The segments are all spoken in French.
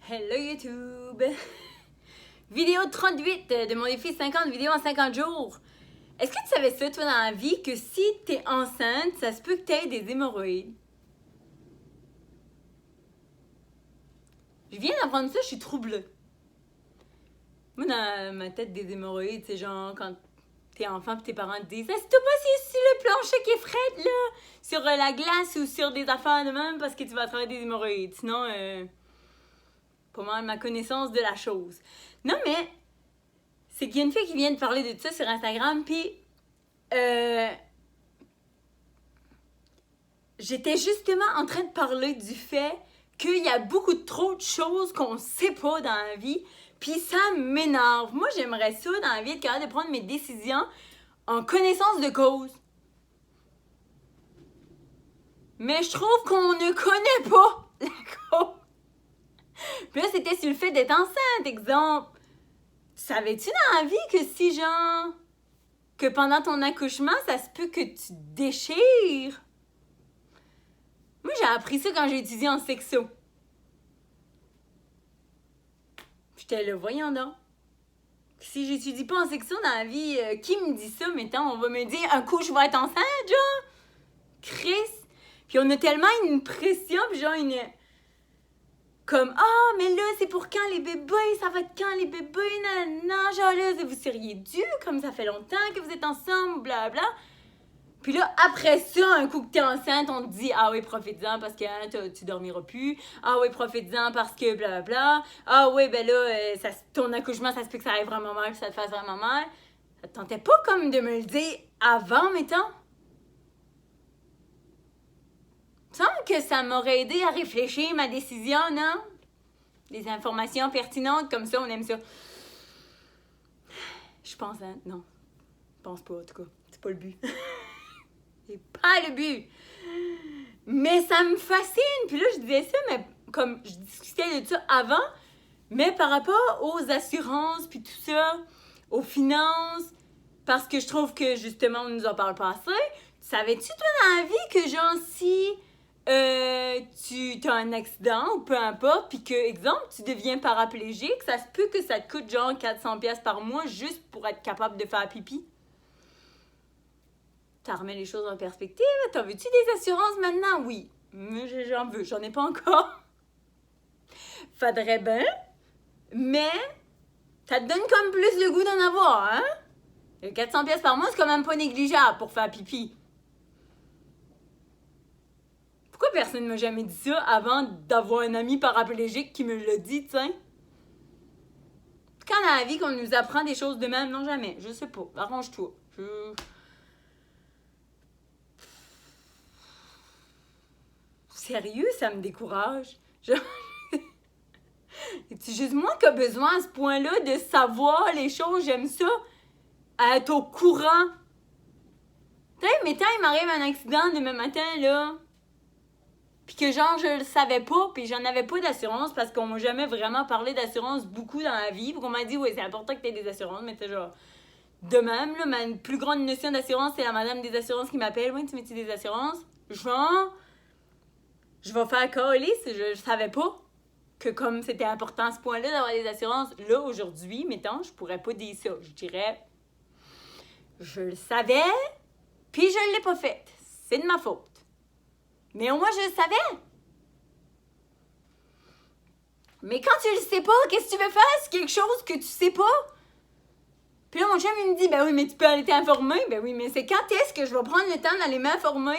Hello YouTube! Vidéo 38 de mon défi 50 vidéos en 50 jours. Est-ce que tu savais ça, toi, dans la vie, que si t'es enceinte, ça se peut que t'aies des hémorroïdes? Je viens d'apprendre ça, je suis troublée. Moi, dans ma tête, des hémorroïdes, c'est genre quand t'es enfant pis tes parents te disent « Est-ce que pas si sur le plancher qui est frais, là? Sur la glace ou sur des affaires de même parce que tu vas attraper des hémorroïdes. » Sinon, pas mal ma connaissance de la chose. Non, mais c'est qu'il y a une fille qui vient de parler de ça sur Instagram, puis j'étais justement en train de parler du fait qu'il y a beaucoup trop de choses qu'on sait pas dans la vie, puis ça m'énerve. Moi, j'aimerais ça dans la vie, être capable de prendre mes décisions en connaissance de cause. Mais je trouve qu'on ne connaît pas la cause. Puis là, c'était sur le fait d'être enceinte, exemple. Savais-tu dans la vie que si, genre, que pendant ton accouchement, ça se peut que tu te déchires? Moi, j'ai appris ça quand j'ai étudié en sexo. J'étais là, voyons donc. Si j'étudie pas en sexo dans la vie, qui me dit ça, mettons, on va me dire, un coup, je vais être enceinte, genre? Chris! Puis on a tellement une pression, puis genre une... Comme, mais là, c'est pour quand les bébés? Ça va être quand les bébés? Non, genre là, vous seriez dû, comme ça fait longtemps que vous êtes ensemble, blablabla. Puis là, après ça, un coup que t'es enceinte, on te dit, ah oui, profite-en parce que hein, tu dormiras plus. Ah oui, profite-en parce que blablabla. Ah oui, ben là, ton accouchement, ça se peut que ça aille vraiment mal, que ça te fasse vraiment mal. Ça te tentait pas comme de me le dire avant, mettons? Il me semble que ça m'aurait aidé à réfléchir ma décision, non? Des informations pertinentes, comme ça, on aime ça. Je pense, hein? Non. Je pense pas, en tout cas. C'est pas le but. C'est pas le but. Mais ça me fascine. Puis là, je disais ça, mais comme je discutais de ça avant, mais par rapport aux assurances, puis tout ça, aux finances, parce que je trouve que, justement, on nous en parle pas assez. Savais-tu, toi, dans la vie, que genre, si... tu as un accident ou peu importe, puis que, exemple, tu deviens paraplégique, ça se peut que ça te coûte genre 400$ par mois juste pour être capable de faire pipi. T'as remis les choses en perspective? T'en veux-tu des assurances maintenant? Oui. Mais j'en veux, j'en ai pas encore. Faudrait bien, mais ça te donne comme plus le goût d'en avoir, hein? 400$ par mois, c'est quand même pas négligeable pour faire pipi. Pourquoi personne ne m'a jamais dit ça avant d'avoir un ami paraplégique qui me l'a dit, tiens? Quand dans la vie qu'on nous apprend des choses de même, non jamais, je sais pas, arrange-toi. Sérieux, ça me décourage. C'est juste moi qui ai besoin à ce point-là de savoir les choses, j'aime ça, à être au courant. Tu sais, mais quand il m'arrive un accident demain matin, là... Puis que genre, je le savais pas, puis j'en avais pas d'assurance parce qu'on m'a jamais vraiment parlé d'assurance beaucoup dans la vie. Puis qu'on m'a dit, oui, c'est important que tu aies des assurances, mais c'est genre... De même, là, ma plus grande notion d'assurance, c'est la madame des assurances qui m'appelle. Oui, tu mets-tu des assurances? Genre, je vais faire coller, je savais pas que comme c'était important à ce point-là d'avoir des assurances. Là, aujourd'hui, mettons, je pourrais pas dire ça. Je dirais, je le savais, puis je l'ai pas fait. C'est de ma faute. Mais au moins, je le savais. Mais quand tu le sais pas, qu'est-ce que tu veux faire? C'est quelque chose que tu sais pas. Puis là, mon chum, il me dit, ben oui, mais tu peux aller t'informer. Ben oui, mais c'est quand est-ce que je vais prendre le temps d'aller m'informer?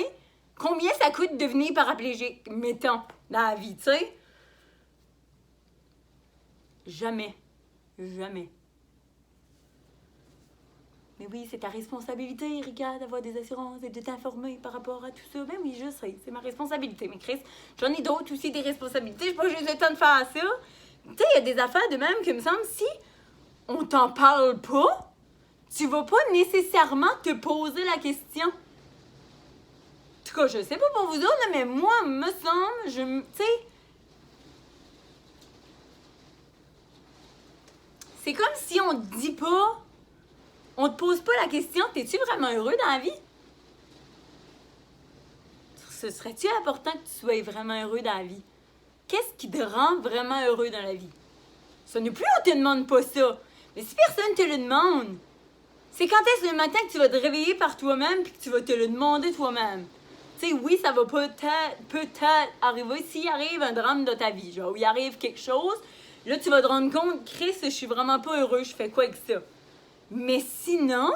Combien ça coûte de devenir paraplégique, mettons, dans la vie, tu sais? Jamais. Jamais. Mais oui, c'est ta responsabilité, Erika, d'avoir des assurances et de t'informer par rapport à tout ça. Ben oui, je sais, c'est ma responsabilité. Mais Chris, j'en ai d'autres aussi, des responsabilités. Je n'ai pas juste le temps de faire ça. Tu sais, il y a des affaires de même que me semble, si on t'en parle pas, tu vas pas nécessairement te poser la question. En tout cas, je sais pas pour vous autres, mais moi, me semble, tu sais... C'est comme si on te dit pas... On te pose pas la question, t'es-tu vraiment heureux dans la vie? Ce serait-tu important que tu sois vraiment heureux dans la vie? qu'est-ce qui te rend vraiment heureux dans la vie? Ça n'est plus, on te demande pas ça. Mais si personne te le demande, c'est quand est-ce le matin que tu vas te réveiller par toi-même puis que tu vas te le demander toi-même. Tu sais, oui, ça va peut-être arriver s'il arrive un drame dans ta vie, genre, où il arrive quelque chose, là, tu vas te rendre compte, Chris, je suis vraiment pas heureux, je fais quoi avec ça? Mais sinon,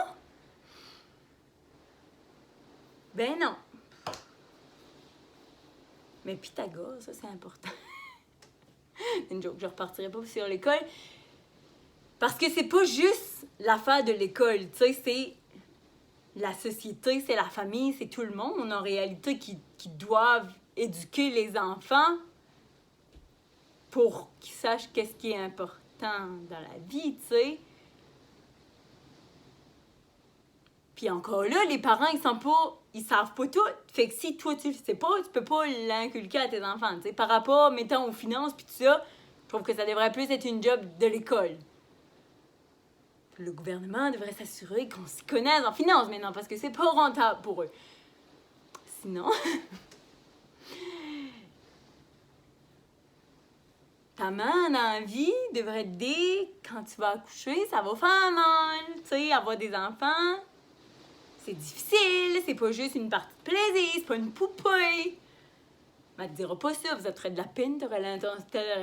ben non. Mais Pythagore, ça, c'est important. Une joke, je repartirai pas sur l'école. Parce que c'est pas juste l'affaire de l'école, tu sais, c'est la société, c'est la famille, c'est tout le monde en réalité qui doivent éduquer les enfants pour qu'ils sachent qu'est-ce qui est important dans la vie, tu sais. Puis encore là, les parents, ils savent pas tout. Fait que si toi, tu le sais pas, tu peux pas l'inculquer à tes enfants, tu sais. Par rapport, mettons, aux finances puis tout ça, je trouve que ça devrait plus être une job de l'école. Le gouvernement devrait s'assurer qu'on s'y connaisse en finance maintenant, parce que c'est pas rentable pour eux. Sinon, ta main dans la vie devrait aider quand tu vas accoucher, ça va faire mal, tu sais, avoir des enfants. C'est difficile, c'est pas juste une partie de plaisir, c'est pas une poupée. Mais elle te dira pas ça, vous êtes de la peine, t'aurais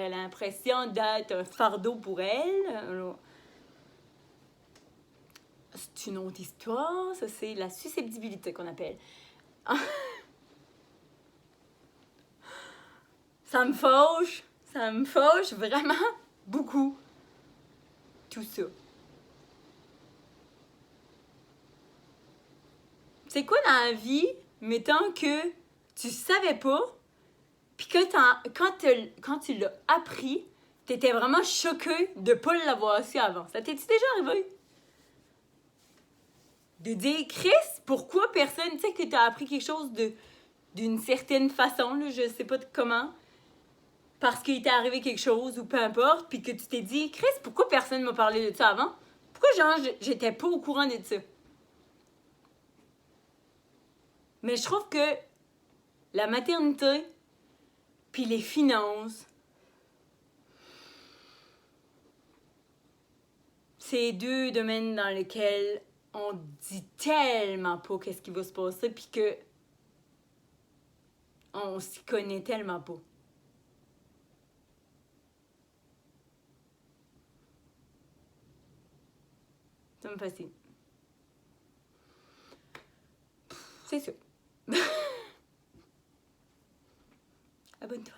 l'impression d'être un fardeau pour elle. Alors, c'est une autre histoire, ça c'est la susceptibilité qu'on appelle. Ça me fâche vraiment beaucoup, tout ça. C'est quoi dans la vie, mettons que tu savais pas, puis que quand tu l'as appris, t'étais vraiment choqué de pas l'avoir su avant. Ça t'est-tu déjà arrivé? De dire, Chris, pourquoi personne, tu sais que t'as appris quelque chose d'une certaine façon, là, je sais pas comment, parce qu'il t'est arrivé quelque chose ou peu importe, puis que tu t'es dit, Chris, pourquoi personne m'a parlé de ça avant? Pourquoi, genre, j'étais pas au courant de ça? Mais je trouve que la maternité, puis les finances, c'est deux domaines dans lesquels on dit tellement pas qu'est-ce qui va se passer, puis que on s'y connaît tellement pas. Ça me fascine. C'est ça. Abonne-toi.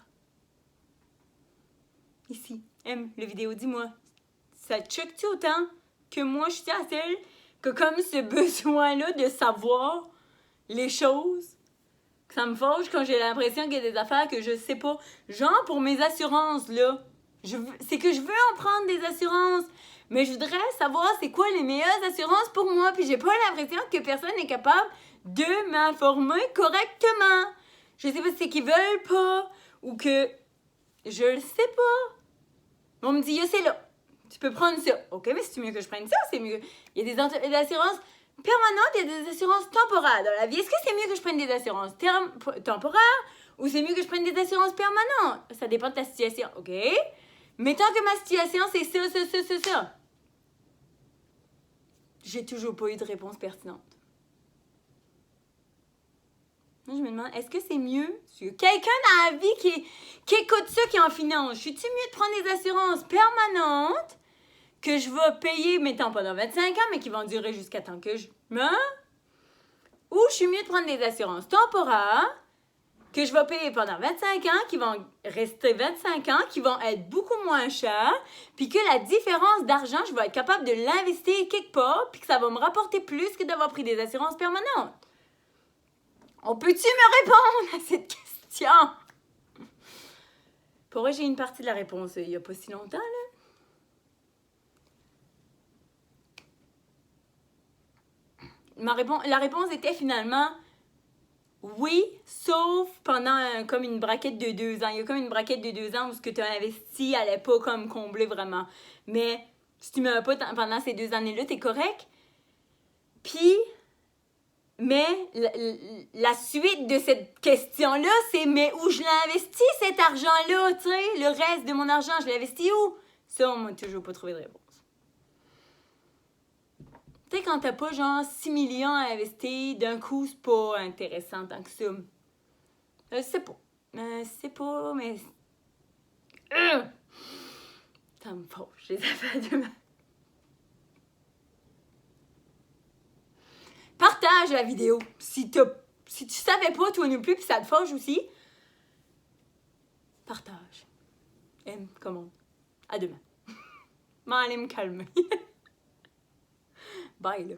Ici. Aime la vidéo. Dis-moi. Ça te choque-tu autant que moi, je suis à celle que comme ce besoin-là de savoir les choses, que ça me fâche quand j'ai l'impression qu'il y a des affaires que je sais pas. Genre pour mes assurances, là. C'est que je veux en prendre des assurances. Mais je voudrais savoir c'est quoi les meilleures assurances pour moi. Puis j'ai pas l'impression que personne n'est capable de m'informer correctement. Je sais pas si c'est qu'ils veulent pas ou que je le sais pas. On me dit, c'est là. Tu peux prendre ça. OK, mais c'est mieux que je prenne ça, c'est mieux. Il y a des assurances permanentes, il y a des assurances temporaires dans la vie. Est-ce que c'est mieux que je prenne des assurances temporaires ou c'est mieux que je prenne des assurances permanentes? Ça dépend de ta situation, OK? Mais tant que ma situation, c'est ça. J'ai toujours pas eu de réponse pertinente. Moi, je me demande, est-ce que c'est mieux? Quelqu'un dans la vie qui écoute ça, qui est en finance, je suis-tu mieux de prendre des assurances permanentes que je vais payer, mettons, pendant 25 ans, mais qui vont durer jusqu'à temps que je meurs? Ou je suis mieux de prendre des assurances temporaires que je vais payer pendant 25 ans, qui vont rester 25 ans, qui vont être beaucoup moins chers, puis que la différence d'argent, je vais être capable de l'investir quelque part, puis que ça va me rapporter plus que d'avoir pris des assurances permanentes. On peut-tu me répondre à cette question? Pour vrai, j'ai une partie de la réponse il n'y a pas si longtemps, là. La réponse était finalement oui, sauf pendant comme une braquette de 2 ans. Il y a comme une braquette de 2 ans où ce que tu as investi allait pas comme combler vraiment. Mais si tu ne mets pas pendant ces 2 années-là, t'es correct. Puis, Mais la suite de cette question-là, c'est mais où je l'ai investi cet argent-là, tu sais, le reste de mon argent, je l'ai investi où? Ça, on m'a toujours pas trouvé de réponse. Tu sais, quand t'as pas genre 6 millions à investir, d'un coup, c'est pas intéressant tant que ça. Je sais pas. Mais. Ça me fâche, les affaires de ma. Partage la vidéo. Si tu savais pas, toi non plus, puis ça te fâche aussi, partage. Aime, commente. À demain. M'en aller me calmer. Bye, là.